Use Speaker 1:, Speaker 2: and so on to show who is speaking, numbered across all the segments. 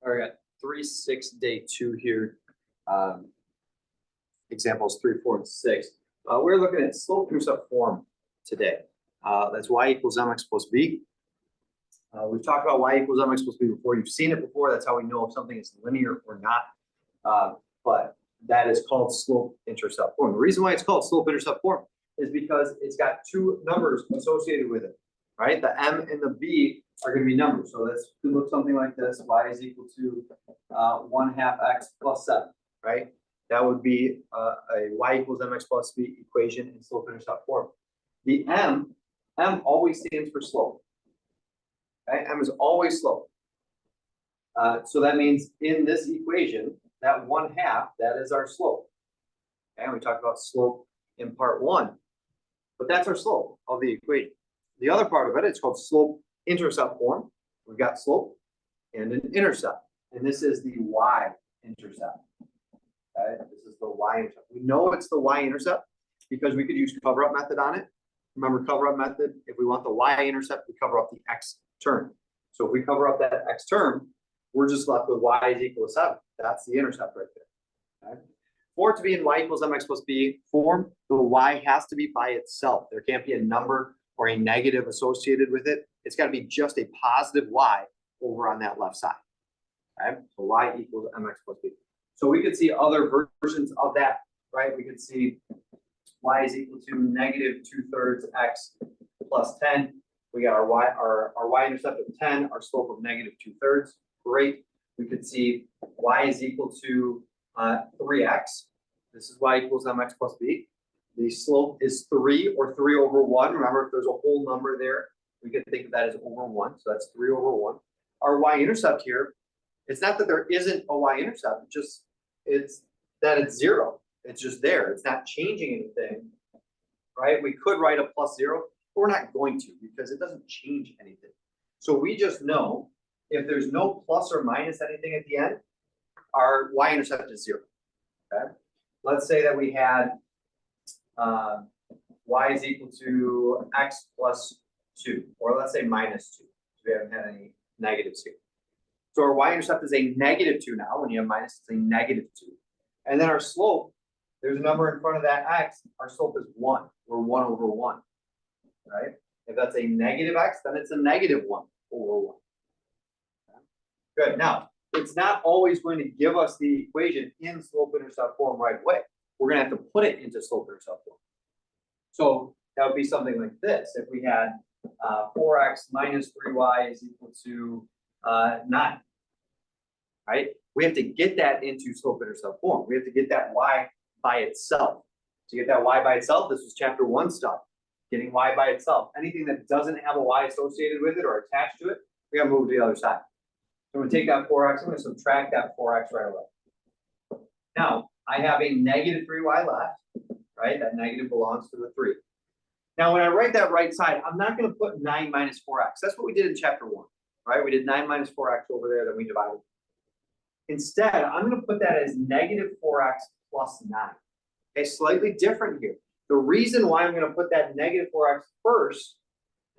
Speaker 1: All right, 3, 6, day 2 here. Examples 3, 4, and 6. We're looking at slope-intercept form today. That's y equals mx plus b. We've talked about y equals mx plus b before. You've seen it before. That's how we know if something is linear or not. But that is called slope-intercept form. The reason why it's called slope-intercept form is because it's got two numbers associated with it, right? The m and the b are going to be numbers. So this could look something like this. Y is equal to 1/2 x plus 7, right? That would be a y equals mx plus b equation in slope-intercept form. The m always stands for slope. Okay? M is always slope. So that means in this equation, that 1/2, that is our slope. Okay? And we talked about slope in part 1, but that's our slope of the equation. The other part of it, it's called slope-intercept form. We've got slope and an intercept, and this is the y-intercept. Okay? This is the y-intercept. We know it's the y-intercept because we could use cover-up method on it. Remember cover-up method? If we want the y-intercept, we cover up the x term. So if we cover up that x term, we're just left with y is equal to 7. That's the intercept right there. Okay? For it to be in y equals mx plus b form, the y has to be by itself. There can't be a number or a negative associated with it. It's got to be just a positive y over on that left side. Okay? So y equals mx plus b. So we could see other versions of that, right? We could see y is equal to -2/3 x plus 10. We got our y-intercept of 10, our slope of -2/3. Great. We could see y is equal to 3x. This is y equals mx plus b. The slope is 3 or 3/1. Remember, if there's a whole number there, we could think of that as over 1. So that's 3/1. Our y-intercept here, it's not that there isn't a y-intercept, it's that it's 0. It's just there. It's not changing anything, right? We could write a +0, but we're not going to because it doesn't change anything. So we just know if there's no plus or minus anything at the end, our y-intercept is 0. Okay. Let's say that we had y is equal to x plus 2, or let's say -2. So we haven't had any negatives here. So our y-intercept is a -2 now. When you have minus, it's a -2. And then our slope, there's a number in front of that x. Our slope is 1. We're 1/1, right? If that's a negative x, then it's a -1/1. Okay. Good. Now, it's not always going to give us the equation in slope-intercept form right away. We're going to have to put it into slope-intercept form. So that would be something like this. If we had 4x minus 3y is equal to 9, right? We have to get that into slope-intercept form. We have to get that y by itself. To get that y by itself, this was chapter 1 stuff. Getting y by itself. Anything that doesn't have a y associated with it or attached to it, we got to move to the other side. So I'm going to take that 4x, I'm going to subtract that 4x right away. Now, I have a -3y left, right? That negative belongs to the 3. Now, when I write that right side, I'm not going to put 9 minus 4x. That's what we did in chapter 1, right? We did 9 minus 4x over there, then we divided. Instead, I'm going to put that as -4x plus 9. Okay, slightly different here. The reason why I'm going to put that -4x first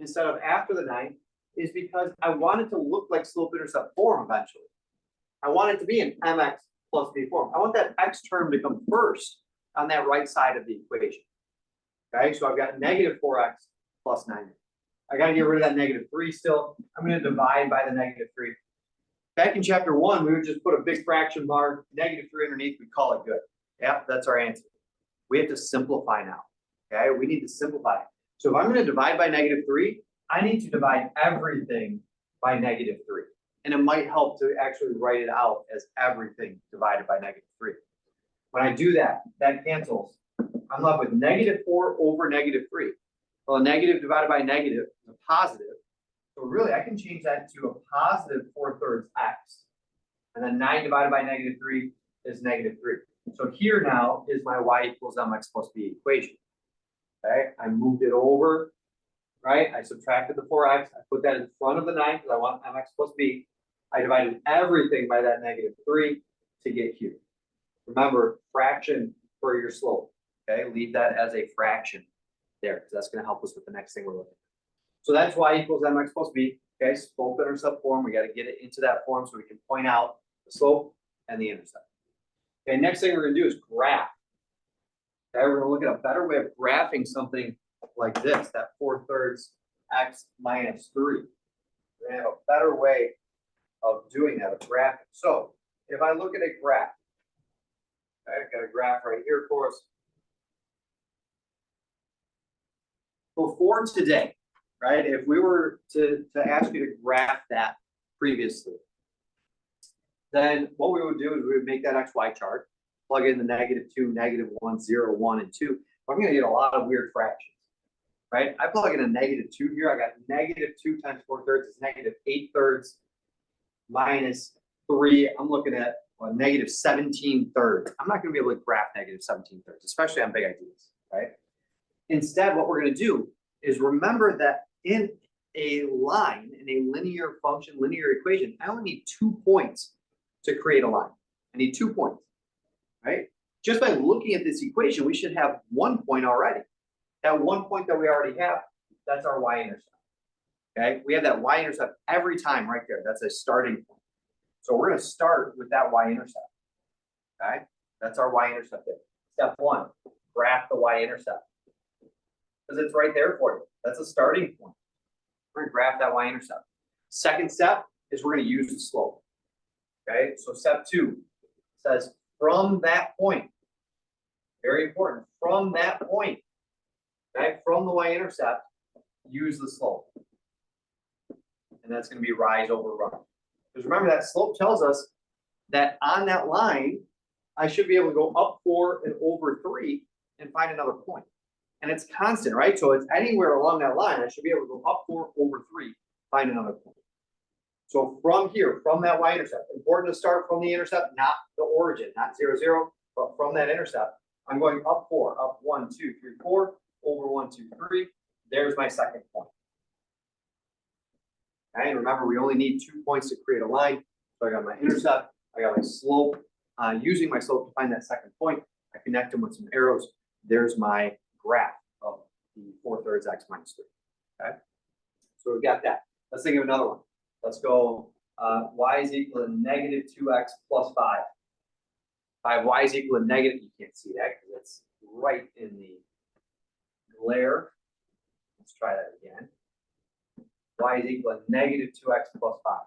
Speaker 1: instead of after the 9 is because I want it to look like slope-intercept form eventually. I want it to be an mx plus b form. I want that x term to come first on that right side of the equation. Okay, so I've got -4x plus 9. I got to get rid of that -3 still. I'm going to divide by the -3. Back in chapter 1, we would just put a big fraction mark, -3 underneath, we call it good. Yeah, that's our answer. We have to simplify now. Okay, we need to simplify. So if I'm going to divide by -3, I need to divide everything by -3. And it might help to actually write it out as everything divided by -3. When I do that, that cancels. I'm left with -4 over -3. Well, a negative divided by negative is a positive. So really, I can change that to a positive 4/3 x. And then 9 divided by -3 is -3. So here now is my y equals mx plus b equation. Okay, I moved it over, right? I subtracted the 4x. I put that in front of the 9 because I want mx plus b. I divided everything by that -3 to get here. Remember, fraction for your slope. Okay, leave that as a fraction there because that's going to help us with the next thing we're looking at. So that's y equals mx plus b. Okay, slope-intercept form. We got to get it into that form so we can point out the slope and the intercept. Okay, next thing we're gonna do is graph. Okay, we're gonna look at a better way of graphing something like this, that 4/3 x minus 3. We're gonna have a better way of doing that, of graphing. So if I look at a graph, okay, I've got a graph right here for us. Before today, right, if we were to ask you to graph that previously, then what we would do is we would make that XY chart, plug in the -2, -1, 0, 1, and 2. I'm going to get a lot of weird fractions, right? I plug in a -2 here. I got -2 times 4/3 is -8/3 minus 3. I'm looking at -17/3. I'm not going to be able to graph -17/3, especially on big ideas, right? Instead, what we're going to do is remember that in a line, in a linear function, linear equation, I only need 2 points to create a line. I need 2 points, right? Just by looking at this equation, we should have 1 point already. That 1 point that we already have, that's our y-intercept, okay? We have that y-intercept every time right there. That's a starting point. So we're going to start with that y-intercept, okay? That's our y-intercept there. Step 1, graph the y-intercept. Because it's right there for you. That's a starting point. We're going to graph that y-intercept. Second step is we're going to use the slope. Okay, so step 2 says from that point, very important, from that point, okay, from the y-intercept, use the slope. And that's going to be rise over run. Because remember, that slope tells us that on that line, I should be able to go up 4 and over 3 and find another point. And it's constant, right? So it's anywhere along that line, I should be able to go up 4 over 3, find another point. So from here, from that y-intercept, important to start from the intercept, not the origin, not 0, 0, but from that intercept, I'm going up 4, up 1, 2, 3, 4, over 1, 2, 3. There's my second point. Okay, and remember, we only need 2 points to create a line. So I got my intercept, I got my slope. Using my slope to find that second point, I connect them with some arrows. There's my graph of the 4/3 x minus 3. Okay, so we've got that. Let's think of another one. Let's go y is equal to -2x plus 5. If I have y is equal to negative, you can't see that because it's right in the glare. Let's try that again. Y is equal to -2x plus 5.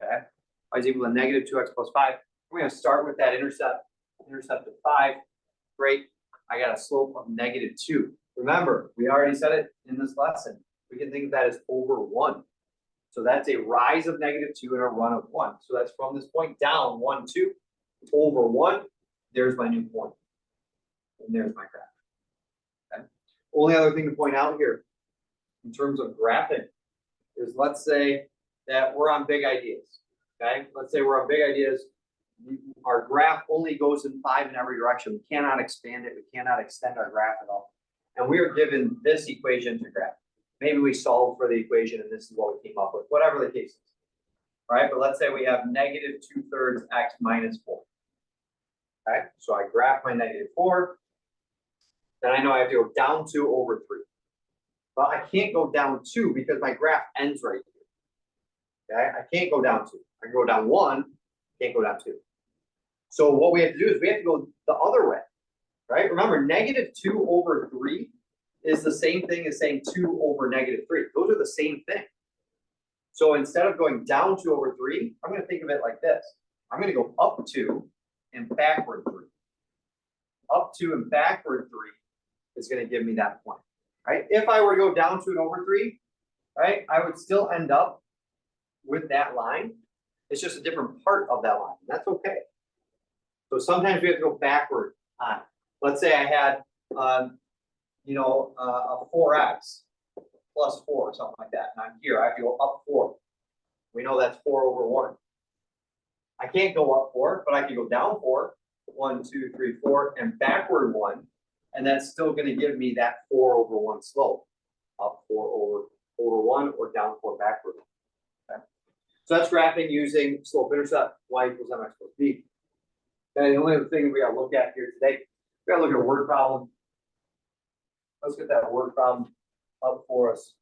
Speaker 1: Okay, y is equal to -2x plus 5. We're going to start with that intercept of 5. Great. I got a slope of -2. Remember, we already said it in this lesson. We can think of that as over 1. So that's a rise of -2 and a run of 1. So that's from this point down 1, 2, over 1. There's my new point. And there's my graph. Okay. Only other thing to point out here in terms of graphing is, let's say that we're on big ideas. Okay. Let's say we're on big ideas. Our graph only goes in 5 in every direction. We cannot expand it. We cannot extend our graph at all. And we are given this equation to graph. Maybe we solved for the equation and this is what we came up with, whatever the case is. All right, but let's say we have -2/3 x minus 4. Okay, so I graph my -4. Then I know I have to go down 2 over 3. Well, I can't go down 2 because my graph ends right here. Okay, I can't go down 2. I can go down 1, can't go down 2. So what we have to do is we have to go the other way, right? Remember, -2 over 3 is the same thing as saying 2 over -3. Those are the same thing. So instead of going down 2 over 3, I'm going to think of it like this. I'm going to go up 2 and backward 3. Up 2 and backward 3 is going to give me that point, right? If I were to go down 2 and over 3, right, I would still end up with that line. It's just a different part of that line. That's okay. So sometimes we have to go backward on. Let's say I had, a 4x plus 4 or something like that. And I'm here, I have to go up 4. We know that's 4 over 1. I can't go up 4, but I can go down 4. 1, 2, 3, 4, and backward 1. And that's still going to give me that 4 over 1 slope. Up 4 over 1 or down 4 backward. Okay. So that's graphing using slope intercept, y equals mx plus b. And the only other thing we got to look at here today, we got to look at a word problem. Let's get that word problem up for us.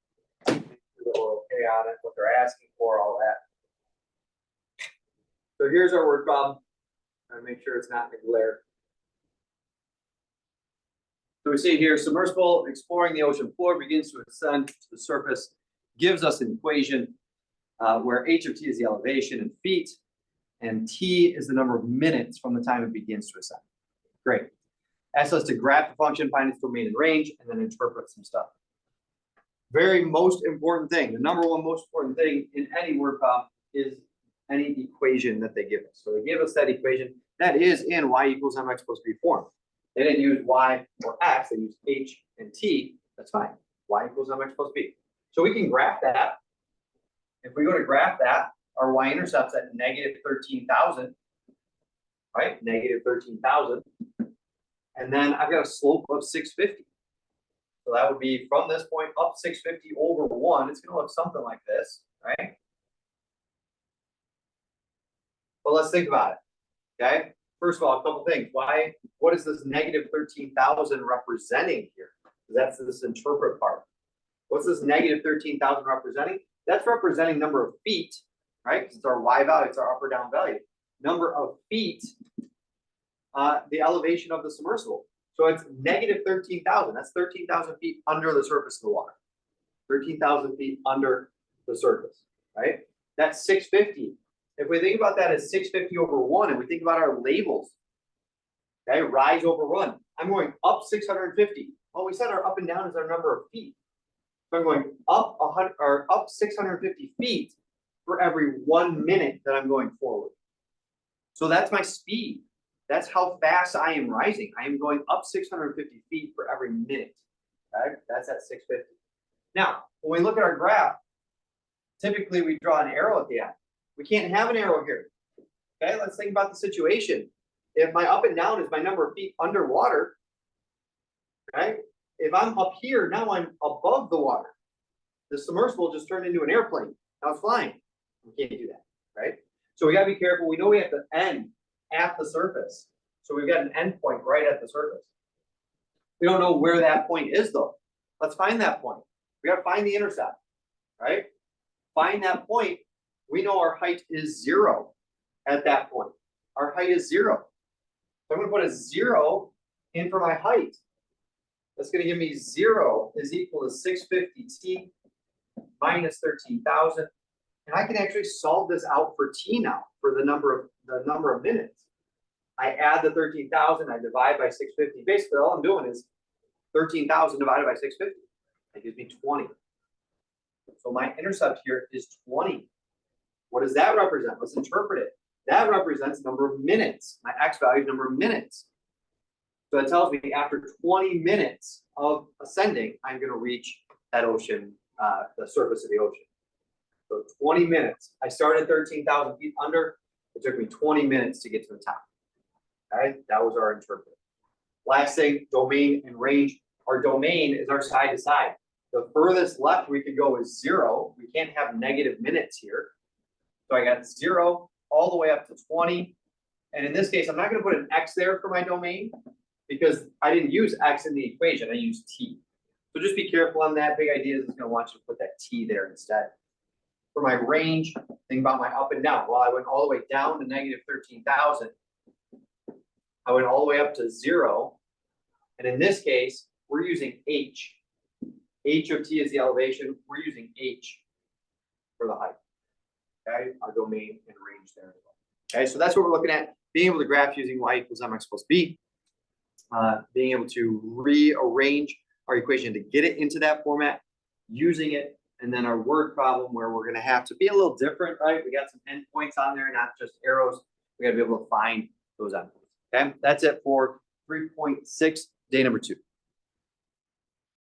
Speaker 1: Make sure that we're okay on it, what they're asking for, all that. So here's our word problem. Try to make sure it's not in the glare. So we see here, submersible exploring the ocean floor begins to ascend to the surface, gives us an equation where h of t is the elevation in feet, and t is the number of minutes from the time it begins to ascend. Great. Asks us to graph the function, find its domain and range, and then interpret some stuff. Very most important thing, the number one most important thing in any word problem is any equation that they give us. So they give us that equation that is in y equals mx plus b form. They didn't use y or x, they used h and t. That's fine. Y equals mx plus b. So we can graph that. If we go to graph that, our y-intercept's at negative 13,000, right? Negative 13,000. And then I've got a slope of 650. So that would be from this point up 650 over 1. It's going to look something like this, right? But let's think about it, okay? First of all, a couple things. What is this negative 13,000 representing here? That's this interpret part. What's this negative 13,000 representing? That's representing number of feet, right? Because it's our y value, it's our up or down value. Number of feet, the elevation of the submersible. So it's negative 13,000. That's 13,000 feet under the surface of the water. 13,000 feet under the surface, right? That's 650. If we think about that as 650 over 1, and we think about our labels, okay, rise over run, I'm going up 650. Well, we said our up and down is our number of feet. So I'm going up 100 or up 650 feet for every 1 minute that I'm going forward. So that's my speed. That's how fast I am rising. I am going up 650 feet for every minute. Okay, that's at 650. Now, when we look at our graph, typically we draw an arrow at the end. We can't have an arrow here. Okay, let's think about the situation. If my up and down is my number of feet underwater, okay, if I'm up here, now I'm above the water. The submersible just turned into an airplane. Now it's flying. We can't do that, right? So we got to be careful. We know we have to end at the surface. So we've got an end point right at the surface. We don't know where that point is, though. Let's find that point. We got to find the intercept, right? Find that point. We know our height is 0 at that point. Our height is 0. So I'm going to put a 0 in for my height. That's going to give me 0 is equal to 650t minus 13,000. And I can actually solve this out for t now, for the number of minutes. I add the 13,000, I divide by 650. Basically, all I'm doing is 13,000 divided by 650. That gives me 20. So my intercept here is 20. What does that represent? Let's interpret it. That represents number of minutes. My x value is number of minutes. So it tells me after 20 minutes of ascending, I'm going to reach that ocean, the surface of the ocean. So 20 minutes. I started 13,000 feet under. It took me 20 minutes to get to the top. Okay, that was our interpret. Last thing, domain and range. Our domain is our side to side. The furthest left we could go is 0. We can't have negative minutes here. So I got 0 all the way up to 20. And in this case, I'm not going to put an x there for my domain because I didn't use x in the equation. I used t. So just be careful on that. Big idea is it's going to want you to put that t there instead. For my range, think about my up and down. Well, I went all the way down to negative 13,000. I went all the way up to 0. And in this case, we're using h. H of t is the elevation. We're using h for the height. Okay, our domain and range there as well. Okay, so that's what we're looking at. Being able to graph using y equals mx plus b. Being able to rearrange our equation to get it into that format, using it, and then our word problem where we're going to have to be a little different, right? We got some endpoints on there, not just arrows. We got to be able to find those endpoints. Okay, that's it for 3.6, day number 2.